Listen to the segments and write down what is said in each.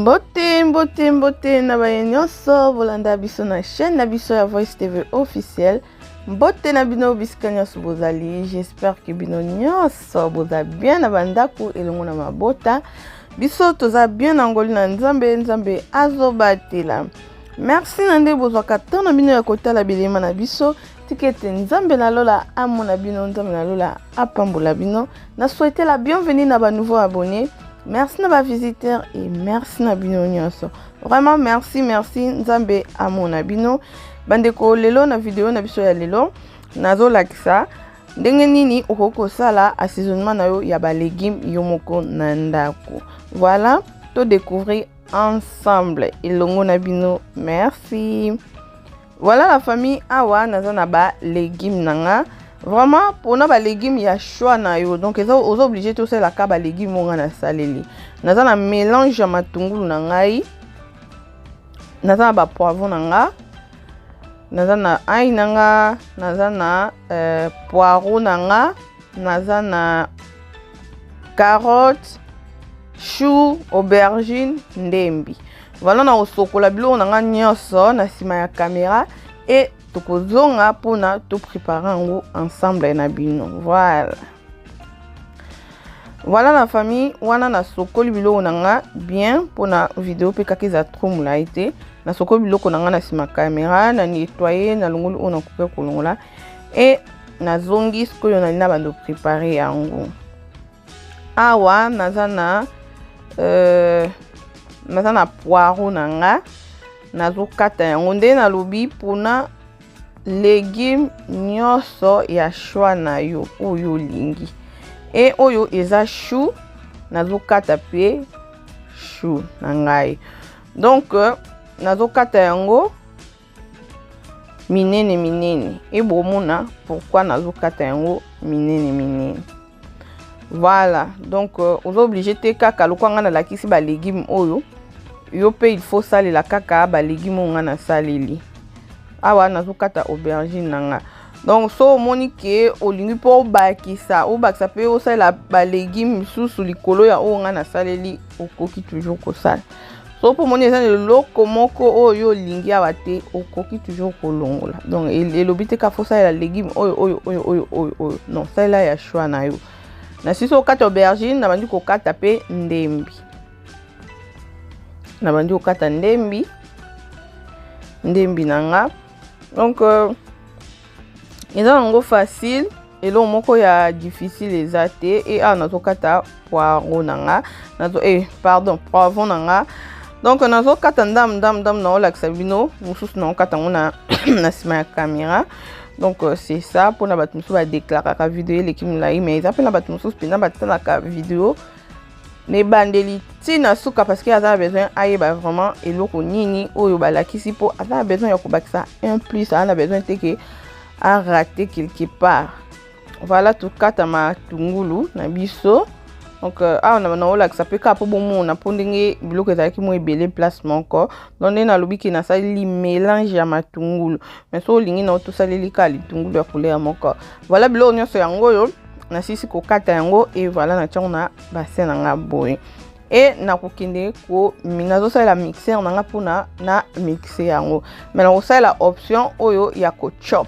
Mbote na baye nyonso bolanda biso na chaîne na biso ya Voice TV officiel. Mbote na bino bisika nyonso bozali, j'espère que bino nyonso boza bien na bandako elongo na mabota. Biso toza bien ngoli na nzambe azobatela. Merci nande bozwaka tana bino ya kotala bilema na biso. Tikete nzambe na lola amona bino, nzambe na lola apambola bino. Na souhaiter la bienvenue na ba nouveaux abonnés. Merci na ba visiteurs et merci na bino nyonso. Vraiment merci nzambe amona bino. Bandeko lelo na video na biso ya lelo nazo lakisa ndenge nini okoko sala assaisonnement na yo ya ba légumes yo moko na ndako. Voilà, to découvrir ensemble elongo na bino. Merci. Voilà la famille awa naza na ba légumes nanga. Vraiment pour na ba légumes ya choix na yo. Donc aux obligé tout ça la ka ba légumes monga na saleli. Naza na mélange ya matungulu na ngai. Naza na ba poivron nanga. Naza na ail nanga, naza na poireau nanga, naza na carotte, chou, aubergine, ndembi. Voilà na osokola bilo nanga nyonso na sima ya caméra et tokozonga pona to préparer ngo ensemble na bino. Voilà la famille, wana na sokoli bilo nanga bien pona vidéo pe kakiza trop mulaite. Na soko biloko nanga na sima caméra na nettoyer na longolo ona couper kolongola et na zongi skoyo na lina bando préparer yango. Awa naza na poireau nanga nazo kata yango nde na lobi pona légumes nyonso ya choix na yo oyo lingi. Et oyo eza chou nazo kata pe chou na ngai. Donc nazo kata yango minene et bomona pourquoi nazo kata yango minene. Voilà, donc aux obligé te kaka lokwanga na lakisi ba légumes oyo yo pe il faut salela kaka ba légumes nga na saleli. Awa nazo kata aubergine nanga. Donc so moni ke olingi po bakisa pe o salela ba légumes susu likolo ya o nga na saleli okoki toujours ko sala. So pour mon eza loko moko oyo lingi awate okoki toujours kolongola. Donc elobite ka fosa la légume oyo non ça là ya choix na yo. Na siso kata aubergine na bandi ko kata pe ndembi. Na bandi ko kata ndembi nanga. Donc eza ngo facile elo moko ya difficile ezate et nazo kata poireau nanga. Nazo poivron nanga. Donc nazo kata ndam na olakisa bino mususu na kata ngona na sima ya caméra. Donc c'est ça pour na batu mususu ba déclarer ka vidéo l'équipe la mais ils appellent na batu mususu pina batana ka vidéo ne bandeli tina suka parce que a besoin ayeba vraiment eloko nini oyo balakisi po a besoin ya kobakisa un plus a besoin teke a rater quelque part. Voilà tout kata matungulu na biso. Donc on a la ça peut ka po bon na pondenge biloko ezaki mo ebele place moko. Donc na lobi ki na sali mélange ya matungulu. Mais so lingi na to sali lika litungulu ya couleur moko. Voilà biloko nyonso yango yo na sisi ko kata yango et voilà na tiongo na bassin nga boy. Et na kokende ko minazo sala mixer nga pona na mixer yango. Mais na sala option oyo ya ko chop.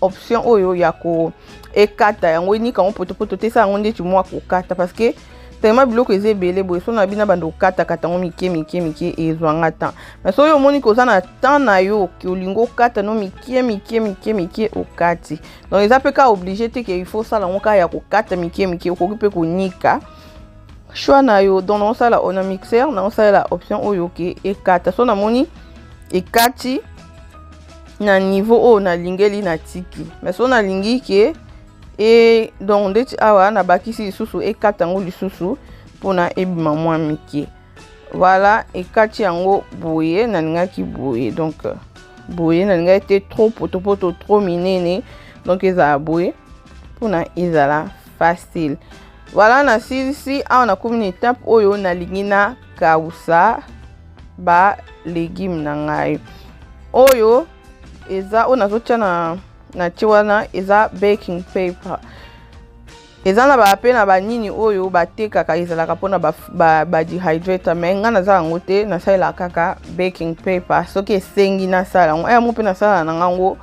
Option oyo ya ko ekata yango ni ka on poto te sa ngonde tu moi ko kata parce que tellement biloko ezebele boy so na bina bando kata ngo mike ezwanga temps. Mais so yo moni ko na temps na yo ki olingo kata no mike okati. Donc ils appellent obligé te que il faut ça la ngoka ya ko kata mike okokipe ko nika. Choix na yo donc on ça la on a mixer na on ça la option oyo ki ekata so na moni ekati na niveau na lingeli na tiki. Mais so na lingi ke et donc ndeti awa na bakisi lisusu ekata ngo lisusu pona ebima mwa mike. Voilà ekati yango boye na ngaki boye. Donc boye na ngaki te trop poto trop minene. Donc eza boye pona ezala facile. Voilà na sisi awa na komi étape oyo na lingina kausa ba légumes na ngai. Oyo eza ona zocha na chiwana eza baking paper. ezana ba pe na ba nini oyo batekaka ezalaka mpona ba dehydrator mais nga nazala yango te nasalela kaka baking paper soki esengi nasala yango aya mo mpe nasala na ngango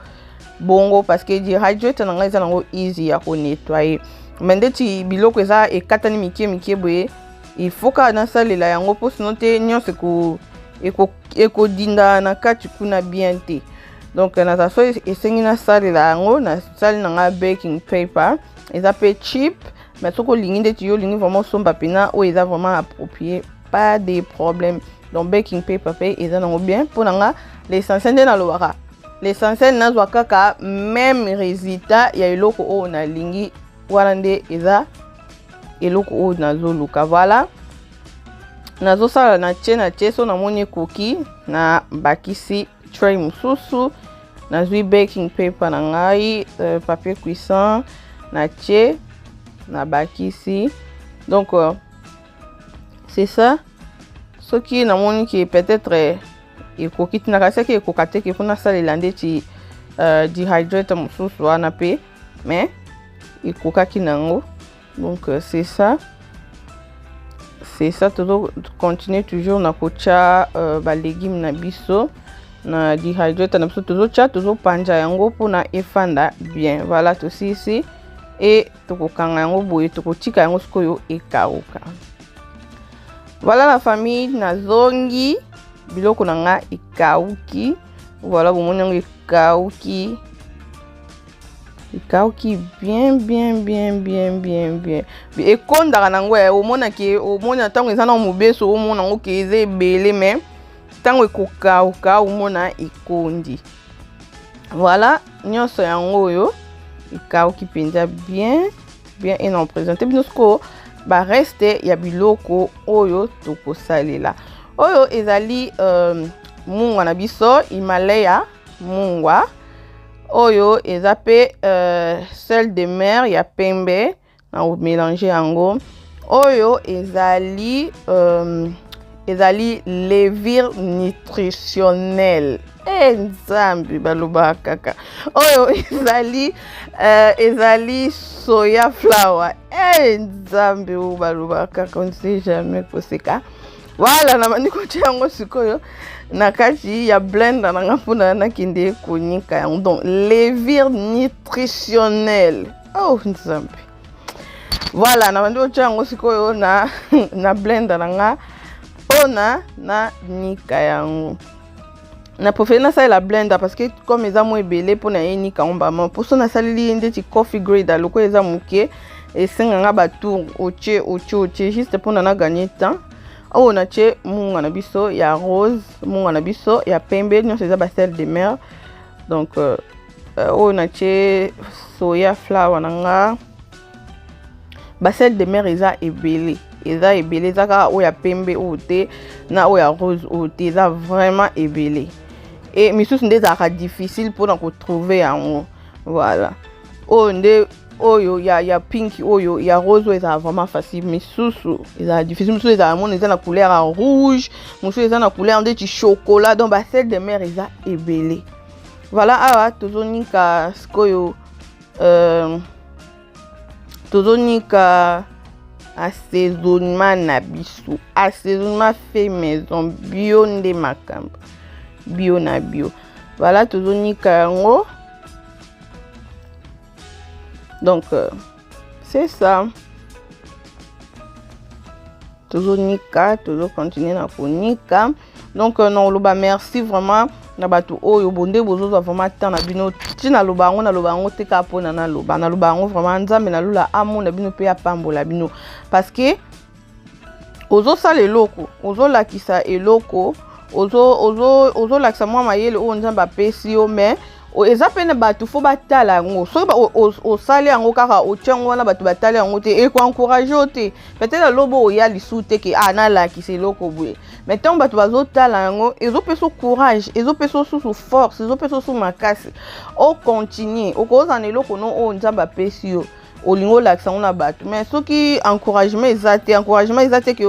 bongo parce que dehydrator na nga eza nango easy ya konettoyer mais ndeti biloko eza ekatani mike boye il faut ka nasalela yango mpo sino te nyonso ekodinda na kati kuna bien te donc naza so esengi nasalela yango nasali na nga baking paper eza pe cheap mais soko lingi ndeti yo lingi vraiment somba pena o eza vraiment approprié pas de problème donc baking paper pe eza nango bien mpona nga l'essentiel nde nalobaka l'essentiel nazwa kaka même résultat ya eloko oyo nalingi wana nde eza eloko oyo nazoluka voilà nazosala na tie so namoni ekoki na bakisi tray mosusu nazwi baking paper na ngai papier cuisson na tie na bakisi donc c'est ça soki namoni ki peut-être ekoki tina kasi ki ekoka te ke kuna salela ndeti dehydrator mosusu wana pe mais ekokaki nango donc c'est ça toujours continuer toujours na kocha ba légumes na biso na dehydrator na biso toujours panja yango pona efanda bien voilà tout ici et tokokanga yango boye tokotika yango sikoyo ekauka voilà la famille nazongi biloko na nga ekauki voilà bomoni yango ekauki bien ekondaka nango omona ntango eza na mobeso omona yango ke eza ebele mais ntango ekokauka omona ekondi voilà nyonso yango oyo ekauki mpenza bien et non présenté bino sikoyo bareste ya biloko oyo tokosalela oyo ezali mungwa na biso Himalaya mungwa oyo eza pe sel de mer ya pembe na mélanger yango oyo ezali levure nutritionnelle nzambi baloba kaka oyo ezali soya flour nzambi oyo baloba kaka on ne sait jamais koseka voilà na bandi kotia yango sikoyo na kati ya blender na nga mpona nakende konika yango donc levure nutritionnelle nzambi voilà na bandi kotia yango sikoyo na blender na nga mpona na nika yango na préféré nasalela blender parce que comme eza mo ebele mpona ye nika yango bama mposo nasaleli ndeti coffee grade aloko eza moke esenganga batour otie juste mpona na gagner temps oyo na tie munga na biso ya rose munga na biso ya pembe nyonso eza ba sel de mer donc oyo na tie soya flour na nga ba sel de mer eza ebele eza kaka oyo ya pembe oyo te na oyo ya rose oyo te eza vraiment ebele et misusu nde ezalaka difficile mpona kotrouver yango voilà oyo nde oyo ya pink oyo ya rose oyo ezala vraiment facile misusu ezala difficile misusu ezala mona eza na couleur ya rouge misusu eza na couleur ndeti chocolat donc ba sel de mer eza ebele voilà awa tozonika sikoyo tozonika assaisonnement na biso assaisonnement fait maison bio nde makambo bio na bio voilà tozonika yango donc c'est ça tozonika continuer na konika donc non loba merci vraiment na bato oyo bonde bozozwa vraiment temps na bino tina loba yango te ka pona na loba yango vraiment nzambe na lula amour na bino pe apambola bino parce que ozosala eloko ozolakisa eloko ozolakisa mwa mayele oyo nzambe apesi yo mais eza pene bato fo batala yango soki osali yango kaka otia yango wana bato batali yango te ekoencourage yo te peut-être lobo oya lisu te ke nalakisa eloko boye mais ntango bato bazotala yango ezopesa courage ezopesa susu force ezopesa susu makasi ocontinue okozala na eloko no oyo nzambe apesi yo olingi olakisa yango na bato mais soki encouragement eza te ke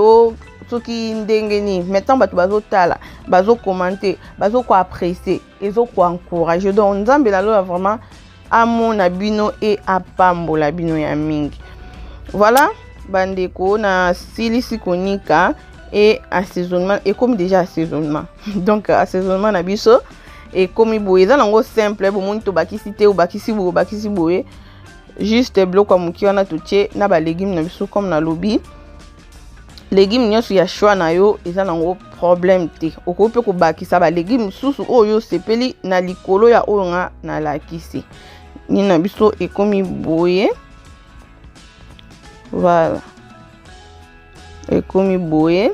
soki ndenge nini maintenant bato bazotala bazokomante bazokoapprécier ezokoencourage donc nzambe lalola vraiment amona bino e apambola bino ya mingi Voilà bandeko na silisi konika et assaisonnement et comme déjà assaisonnement donc assaisonnement na biso et comme boye za nango simple bo moni to bakisi te ou bakisi boye juste bloc comme ki wana touché na ba légumes na biso comme na lobi légumes nyonso ya choix na yo eza nango problème te okope ko bakisa ba légumes susu oyo sepeli na likolo ya oyo nga na lakisi ni na biso et comme boye. Voilà. Et comme boye.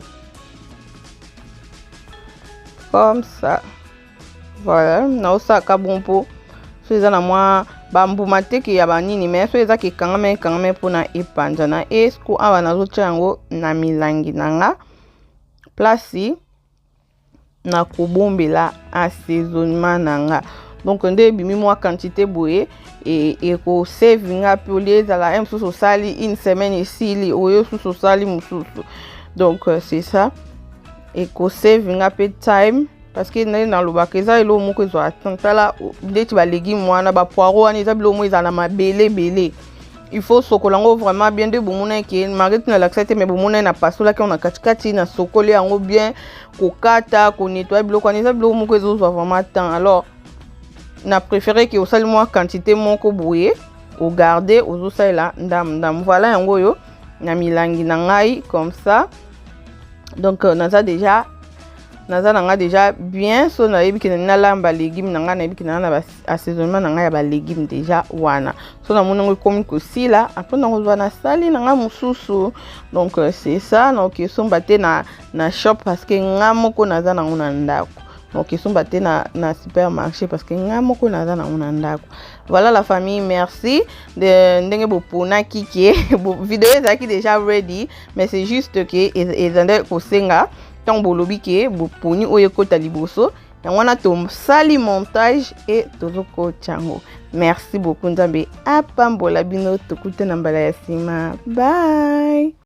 Comme ça. Voilà. Na osaka bompo. So eza na mwa bambuma te ke ya banini mais so eza ke kangame pona epanjana. Esko awa nazo tia yango na milangi nanga. Place na kobombela assaisonnement nanga. Donc nde bimi mwa quantité boye et ko save nga pe olier la même sous sali une semaine ici oyo sous sali mususu. Donc c'est ça et ko save nga pe time parce que na lobaka eza elo moko ezo atantala ndeti ba légumes wana ba poireaux wana eza bilo mo eza na mabele belé. Il faut sokolango vraiment bien de bomona ke marite na l'accepter mais bomona na pasola ke on a katikati na sokole yango bien ko kata ko nettoyer bilo kwa eza bilo moko ezo vraiment temps. Alors na préféré que au sali moi quantité moko boye au garder aux osala ndam voilà yango yo na milangi na ngai comme ça. Donc naza déjà bien so na yebi ke na lamba légumes na ngai na yebi ke na ba assaisonnement na ngai ya ba légumes déjà wana so na monango comme ko sila après na kozwa na sali na ngai mususu. Donc c'est ça donc somba te na shop parce que ngamoko naza na nguna ndako. Donc ils sont battus na supermarché parce que ngamoko naza na ndako. Voilà la famille, merci de ndenge bo pona kiki vidéo ezaki déjà ready mais c'est juste que ezande ko senga tant bolobi ke bo poni oyo kota liboso yango na to sali montage et tozoko chango. Merci beaucoup nzambe apambola bino tokute na mbala ya sima. Bye.